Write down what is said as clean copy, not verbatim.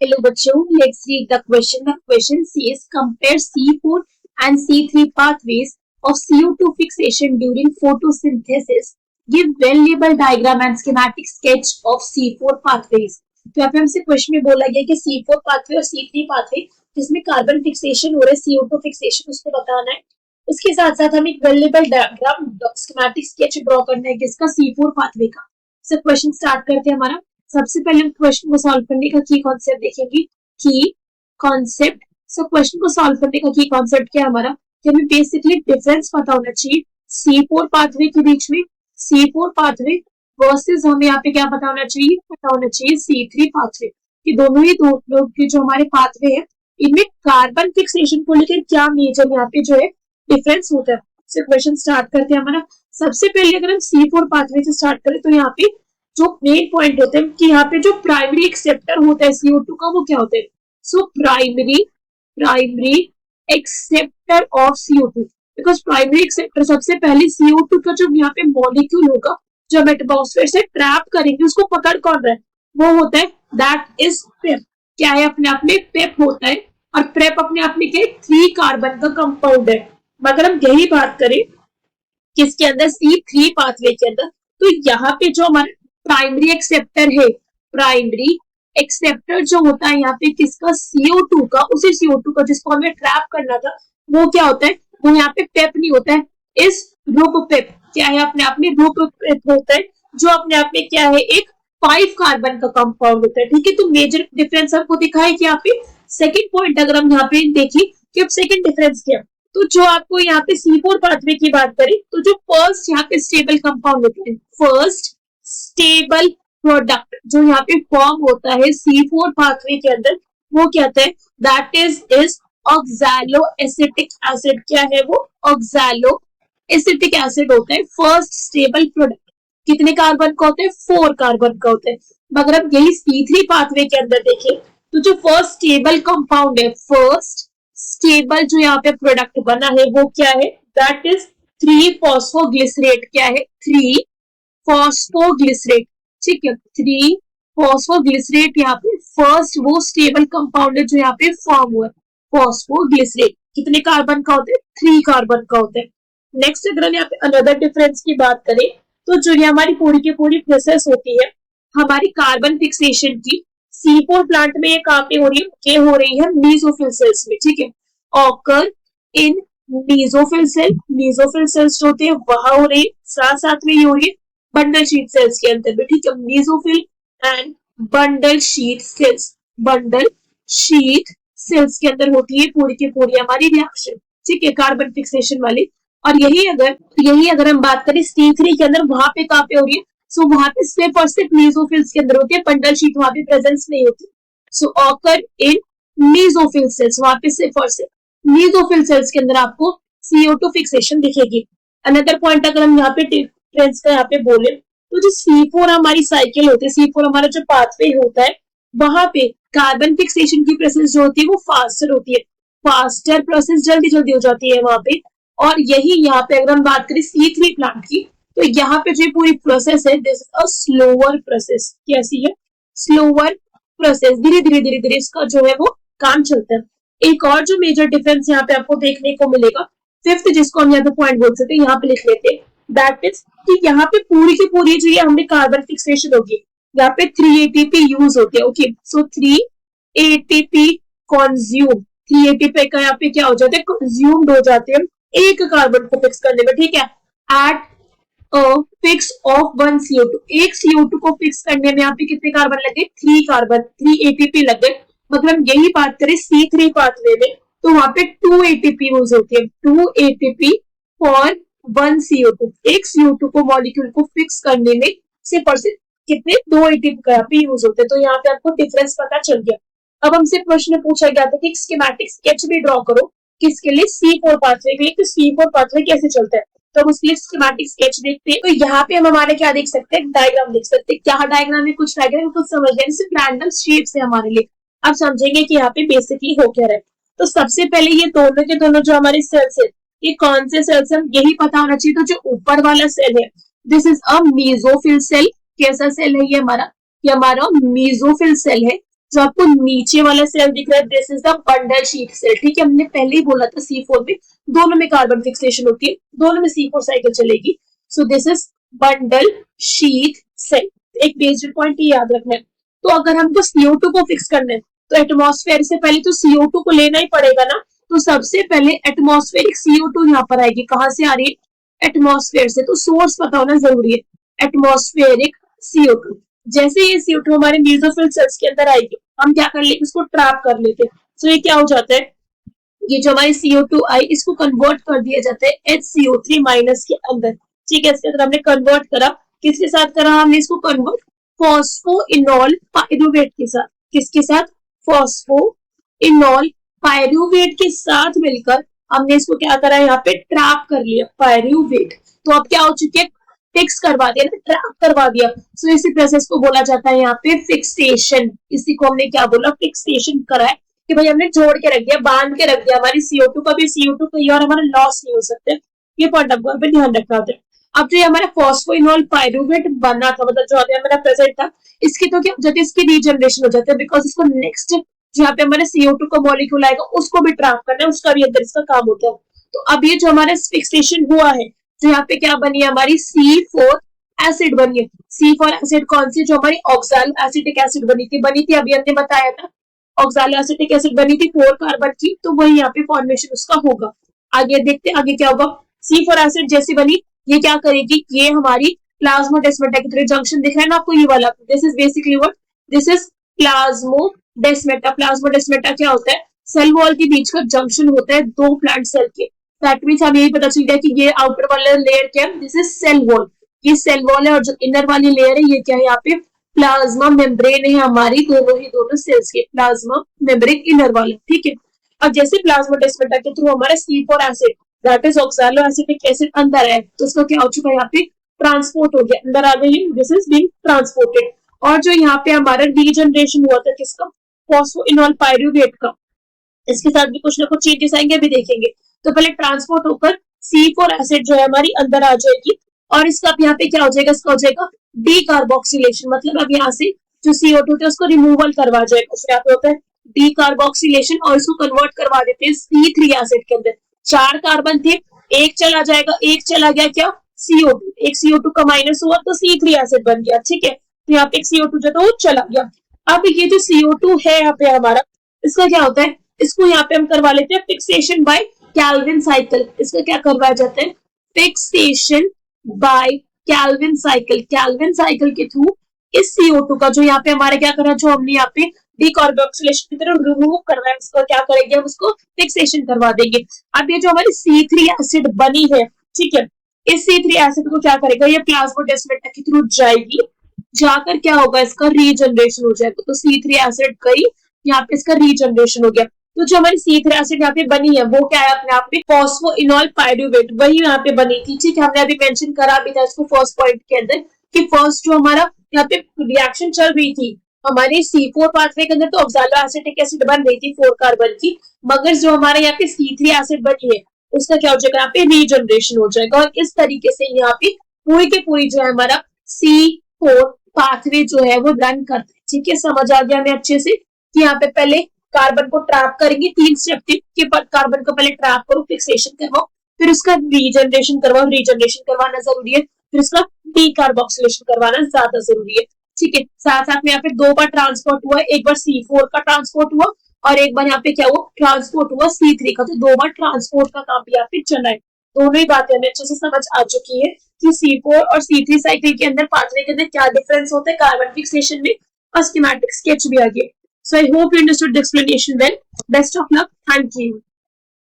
Hello बच्चों, let's read the question. The question says compare C4 and C3 pathways of CO2 fixation during photosynthesis. Give well-labeled diagram and schematic sketch of C4 pathways. तो यहाँ पे हमसे question में बोला गया कि C4 pathway और C3 पाथवे जिसमें कार्बन फिक्सेशन हो रहा है, CO2 फिक्सेशन, उसको बताना है. उसके साथ साथ हमें एक well-labelled diagram schematic sketch draw करना है किसका, C4 पाथवे का. सो क्वेश्चन स्टार्ट करते हैं हमारा. सबसे पहले हम क्वेश्चन को सॉल्व करने का की कॉन्सेप्ट देखेंगे. की कॉन्सेप्ट. सो क्वेश्चन को सॉल्व करने का की कॉन्सेप्ट क्या है हमारा, कि हमें बेसिकली डिफरेंस पता होना चाहिए C4 पाथवे के बीच में. C4 पाथवे वर्सेस हमें यहाँ पे क्या पता होना चाहिए C3 पाथवे. कि दोनों ही दो लोग के जो हमारे पाथवे है इनमें कार्बन फिक्सेशन को लेकर क्या मेजर यहाँ पे जो है डिफरेंस होता है. सो क्वेश्चन स्टार्ट करते हैं हमारा. सबसे पहले अगर हम C4 पाथवे से स्टार्ट करें तो यहाँ पे जो मेन पॉइंट होते हैं कि यहाँ पे जो प्राइमरी एक्सेप्टर होता है CO2 का वो क्या होता है. So primary acceptor of CO2, because primary acceptor सबसे पहले CO2 का जो यहाँ पे मॉलिक्यूल होगा जो हम एटमॉस्फेयर से ट्रैप करेंगे उसको पकड़ कौन रहा है, वो होता है दैट इज पेप. क्या है, अपने आप में पेप होता है. और पेप अपने आप में क्या है, 3 कार्बन का कंपाउंड है. मगर हम यही बात करें किसके अंदर, C3 पाथवे के अंदर, तो यहाँ पे जो हमारा प्राइमरी एक्सेप्टर है, प्राइमरी एक्सेप्टर जो होता है यहाँ पे किसका, CO2 का, उसी CO2 का जिसको हमें ट्रैप करना था, वो क्या होता है, वो यहाँ पे पेप नहीं होता है, इस रूप पेप. क्या है, अपने आप में रूप पेप होता है जो अपने आप में क्या है, एक 5 कार्बन का कंपाउंड होता है. ठीक है, तो मेजर डिफरेंस आपको दिखा है कि यहाँ पे सेकेंड पॉइंट अगर हम यहाँ पे देखिए कि अब सेकेंड डिफरेंस क्या है, तो जो आपको यहाँ पे C4 पाथवे की बात करें तो जो फर्स्ट यहाँ पे स्टेबल कंपाउंड होता है, फर्स्ट स्टेबल प्रोडक्ट जो यहाँ पे फॉर्म होता है C4 पाथवे के अंदर, वो क्या होता है, that is oxalo acetic acid. क्या है वो, ऑक्सैलो एसिटिक एसिड होता है फर्स्ट स्टेबल प्रोडक्ट. कितने कार्बन का होता है, 4 कार्बन का होता है. मगर अब यही C3 पाथवे के अंदर देखें तो जो फर्स्ट स्टेबल कंपाउंड है, फर्स्ट स्टेबल जो यहाँ पे प्रोडक्ट बना है वो क्या है, दैट इज 3 फॉस्फोग्लिसरेट. क्या है, 3 फॉस्फोग्लिसरेट. ठीक है, 3 फॉस्फोग्लिसरेट यहाँ पे फर्स्ट वो स्टेबल कंपाउंड है जो यहाँ पे फॉर्म हुआ है, फॉस्फोग्लिसरेट. कितने कार्बन का होता है, 3 कार्बन का होता है. नेक्स्ट अगर हम यहाँ पे अनदर डिफरेंस की बात करें तो जो ये हमारी पूरी की पूरी प्रोसेस होती है हमारी कार्बन फिक्सेशन की, C4 प्लांट में ये कहाँ पे हो रही है, ये हो रही है मीसोफिल सेल्स में. ठीक है, ऑकर इन मीसोफिल सेल्स जो होते हैं वहां हो रही है, साथ साथ में ये हो रही है बंडल शीट सेल्स के अंदर भी. ठीक है, mesophyll and bundle sheath cells के अंदर होती है पूरी की पूरी हमारी रिएक्शन. ठीक है, कार्बन फिक्सेशन वाली. और यही अगर हम बात करें C3 के अंदर, वहां पे कहाँ पे हो रही है, सो वहां पे सिर्फ और सिर्फ मीसोफिल्स के अंदर होती है, बंडल शीट वहां पे प्रेजेंस नहीं होती. सो ऑकर इन मीसोफिल सेल्स, वहां पे सिर्फ और सिर्फ मीसोफिल सेल्स के अंदर आपको CO2 फिक्सेशन दिखेगी. अनदर पॉइंट अगर हम यहाँ पे डिफरेंस का यहाँ पे बोले तो जो C4 हमारी साइकिल होती है, C4 हमारा जो पाथवे होता है, वहां पे कार्बन फिक्सेशन की प्रोसेस जो होती है वो फास्टर होती है, फास्टर प्रोसेस जल्दी जल्दी हो जाती है वहां पे. और यही यहाँ पे अगर हम बात करें C3 प्लांट की तो यहाँ पे जो पूरी प्रोसेस है this is a slower process. कैसी है, स्लोअर प्रोसेस, धीरे धीरे इसका जो है वो काम चलता है. एक और जो मेजर डिफरेंस यहाँ पे आपको देखने को मिलेगा, फिफ्थ जिसको हम यहाँ पे पॉइंट बोल सकते हैं, यहाँ पे लिख लेते हैं, दैट इज कि यहाँ पे पूरी की पूरी जो है हमें कार्बन फिक्सेशन होगी, यहाँ पे 3 ATP यूज होते हैं. ओके, सो 3 ATP कंज्यूम, 3 ATP का यहाँ पे क्या हो जाता है, कंज्यूम्ड हो जाते हैं एक कार्बन को फिक्स करने में. ठीक है, एट फिक्स ऑफ 1 CO2, एक CO2 को फिक्स करने में यहाँ पे कितने कार्बन लगे, 3 कार्बन, 3 ATP लगे. मतलब यही बात करें C3 पाथवे में तो वहां पे 2 ATP यूज होती है, 2 ATP फॉर 1 CO2. एक CO2 को मॉलिक्यूल को फिक्स करने में सिर्फ और सिर्फ कितने, 2 ATP का यहाँ पे यूज होते हैं. तो यहाँ पे आपको डिफरेंस पता चल गया. अब हमसे प्रश्न पूछा गया था कि स्कीमेटिक स्केच भी ड्रॉ करो किसके लिए, C4 पाथवे के लिए. तो C4 पाथवे कैसे चलता है तो हम उसके लिए स्कीमेटिक स्केच देखते हैं. तो यहाँ पे हम हमारे क्या देख सकते हैं, डायग्राम देख सकते हैं. क्या डायग्राम है, कुछ डायग्राम कुछ समझ गए, सिर्फ रैंडम शेप्स है हमारे लिए. अब समझेंगे कि यहाँ पे बेसिकली हो क्या रहा है. तो सबसे पहले ये दोनों के दोनों जो हमारे सेल्स है ये कौन से सेल्स है, यही पता होना चाहिए. तो जो ऊपर वाला सेल है this is a mesophyll cell. कैसा सेल है ये हमारा, ये हमारा मीसोफिल सेल है. जो आपको नीचे वाला सेल दिख रहा है, this is the bundle sheath cell. ठीक है, हमने पहले ही बोला था C4 में दोनों में कार्बन फिक्सेशन होती है, दोनों में C4 साइकिल चलेगी। So this is bundle sheath cell. एक बेसिक पॉइंट ये याद रखना है। तो अगर हमको CO2 को फिक्स करना है तो एटमॉस्फेयर से पहले तो CO2 को लेना ही पड़ेगा ना। तो सबसे पहले एटमॉस्फेरिक CO2 यहाँ पर आएगी। कहां से आ रही है? एटमॉस्फेयर से। तो सोर्स पता होना जरूरी है, एटमॉस्फेरिक CO2। जैसे ये CO2 हमारे न्यूट्रोफिल सेल्स के अंदर आएगी, हम क्या कर लेंगे, इसको ट्रैप कर लेते हैं। तो ये क्या हो जाता है, ये जो हमारी CO2 आई इसको कन्वर्ट कर दिया जाता है HCO3 माइनस के अंदर। ठीक है, इसके अंदर हमने कन्वर्ट करा, किसके साथ करा हमने इसको कन्वर्ट? फॉस्फोइनॉल पायरुवेट के साथ। किसके साथ? फॉस्फोइनॉल पायरुवेट के साथ मिलकर हमने इसको क्या करा, यहाँ पे ट्रैप कर लिया पायरुवेट। तो अब क्या हो चुकी है, फिक्स करवा दिया, ट्रैप करवा दिया। सो इसी प्रोसेस को बोला जाता है यहाँ पे फिक्सेशन। इसी को हमने क्या बोला, फिक्सेशन करा है कि भाई हमने जोड़ के रख दिया, बांध के रख दिया। हमारी CO2 का भी CO2 कहीं और हमारा लॉस नहीं हो सकता। ये पॉइंट आपको यहाँ पे ध्यान रखना होता है। अब जो हमारा फॉस्फोइनॉल पायरुवेट बना था, मतलब जो हमारा प्रेजेंट था, इसकी तो क्या हो जाती है, इसकी रीजनरेशन हो जाती है। बिकॉज इसको नेक्स्ट जो यहाँ पे हमारे CO2 का मॉलिक्यूल आएगा उसको भी ट्रैप करना है, उसका भी अंदर इसका काम होता है। तो अब ये जो हमारा फिक्सेशन हुआ है, तो यहाँ पे क्या बनी है, हमारी C4 एसिड बनी है। C4 एसिड कौन सी, जो हमारी ऑक्सैलो एसिटिक एसिड बनी थी अभी हमने बताया था। ऑक्सैलो एसिटिक एसिड बनी थी 4 कार्बन की, तो वही यहाँ पे फॉर्मेशन उसका होगा। आगे देखते आगे क्या होगा। C4 एसिड जैसी बनी, ये क्या करेगी, ये हमारी प्लाज्मोडेस्माटा की तरह जंक्शन दिख रहा है ना आपको, ये वाला, this is basically what, this is plasmodesmata. Plasmodesmata क्या होता है, सेल वॉल के बीच का जंक्शन होता है दो प्लांट सेल के। दैट मींस हमें यही पता चल गया कि ये आउटर वाला लेयर क्या है, दिस इज सेल वॉल। ये सेल वॉल है, और जो इनर वाली लेयर है ये क्या है, यहाँ पे प्लाज्मा मेम्ब्रेन है हमारी, दोनों सेल्स के, प्लाज्मा मेम्ब्रेन इनर वाला। ठीक है, अब जैसे प्लाज्मोडेस्माटा के थ्रू हमारा C4 acid that is oxalo acetic acid अंदर है, तो उसका क्या हो चुका है, यहाँ पे ट्रांसपोर्ट हो गया, अंदर आ गई, दिस इज बीइंग ट्रांसपोर्टेड। और जो यहाँ पे हमारा डीजनरेशन हुआ था किसका, फॉस्फोइनॉल पायरुवेट का, इसके साथ भी कुछ ना कुछ चेंजेस आएंगे, अभी देखेंगे। तो पहले ट्रांसपोर्ट होकर C4 एसिड जो है हमारी अंदर आ जाएगी, और इसका अब यहाँ पे क्या हो जाएगा, इसका हो जाएगा डीकार्बोक्सिलेशन। मतलब अब यहाँ से जो CO2 थे उसको रिमूवल करवा जाएगा, फिर यहाँ पे होता है डीकार्बोक्सिलेशन, और इसको कन्वर्ट करवा देते हैं C3 एसिड के अंदर। 4 कार्बन थे, एक चला जाएगा, एक चला गया क्या, CO2, एक CO2 का माइनस हुआ तो C3 एसिड बन गया। ठीक है, तो यहाँ पे CO2 जो था वो चला गया। अब ये जो CO2 है यहाँ पे हमारा, इसका क्या होता है, इसको यहाँ पे हम करवा लेते हैं फिक्सेशन बाय कैल्विन साइकिल। इसका क्या करवाया जाता है, fixation by Calvin cycle. Calvin cycle के थ्रू इस CO2 का जो यहाँ पे हमारे क्या करा, जो हमने यहाँ पे डीकार्बोक्सिलेशन की तरह रिमूव करवाया, उसको क्या करेंगे, हम उसको फिक्सेशन करवा देंगे। अब ये जो हमारी C3 एसिड बनी है, ठीक है, इस C3 एसिड को क्या करेगा, ये प्लाज्मोडेस्माटा के थ्रू जाएगी, जाकर क्या होगा, इसका रीजनरेशन हो जाएगा। तो C3 एसिड गई, यहाँ पे इसका रीजनरेशन हो गया। तो जो हमारी C3 एसिड यहाँ पे बनी है वो क्या है, अपने आप में फॉस्फोइनॉल पायरुवेट, वही यहाँ पे बनी थी। ठीक है, हमने अभी मेंशन करा भी था इसको फर्स्ट पॉइंट के अंदर कि फर्स्ट जो हमारा यहाँ पे रिएक्शन चल रही थी हमारे C4 पाथवे के अंदर, तो ऑक्सैलो एसिटिक एसिड बन रही थी 4 कार्बन की, मगर जो हमारे यहाँ पे C3 एसिड बनी है उसका क्या हो जाएगा, यहाँ पे रीजनरेशन हो जाएगा। और इस तरीके से यहाँ पे पूरी के पूरी जो है हमारा C4 पाथवे जो है वो रन करता है। ठीक है, समझ आ गया हमें अच्छे से कि यहाँ पे पहले कार्बन को ट्रैप करेंगे, 3 स्टेप थे कि कार्बन को पहले ट्रैप करो, फिक्सेशन करवाओ, फिर उसका रीजनरेशन करवाओ, रीजनरेशन करवाना जरूरी है, फिर उसका डीकार्बोक्सिलेशन करवाना ज्यादा जरूरी है। ठीक है, साथ साथ में यहाँ पे 2 बार ट्रांसपोर्ट हुआ, एक बार C4 का ट्रांसपोर्ट हुआ और एक बार यहाँ पे क्या हुआ, ट्रांसपोर्ट हुआ C3 का। तो 2 बार ट्रांसपोर्ट का काम भी यहाँ पे चला है। दोनों ही बातें हमें अच्छे से समझ आ चुकी है कि C4 और C3 साइकिल के अंदर, पाथवे के अंदर क्या डिफरेंस होता है कार्बन फिक्सेशन में, और स्कीमेटिक स्केच भी आ गया। So I hope you understood the explanation well. Best of luck. Thank you.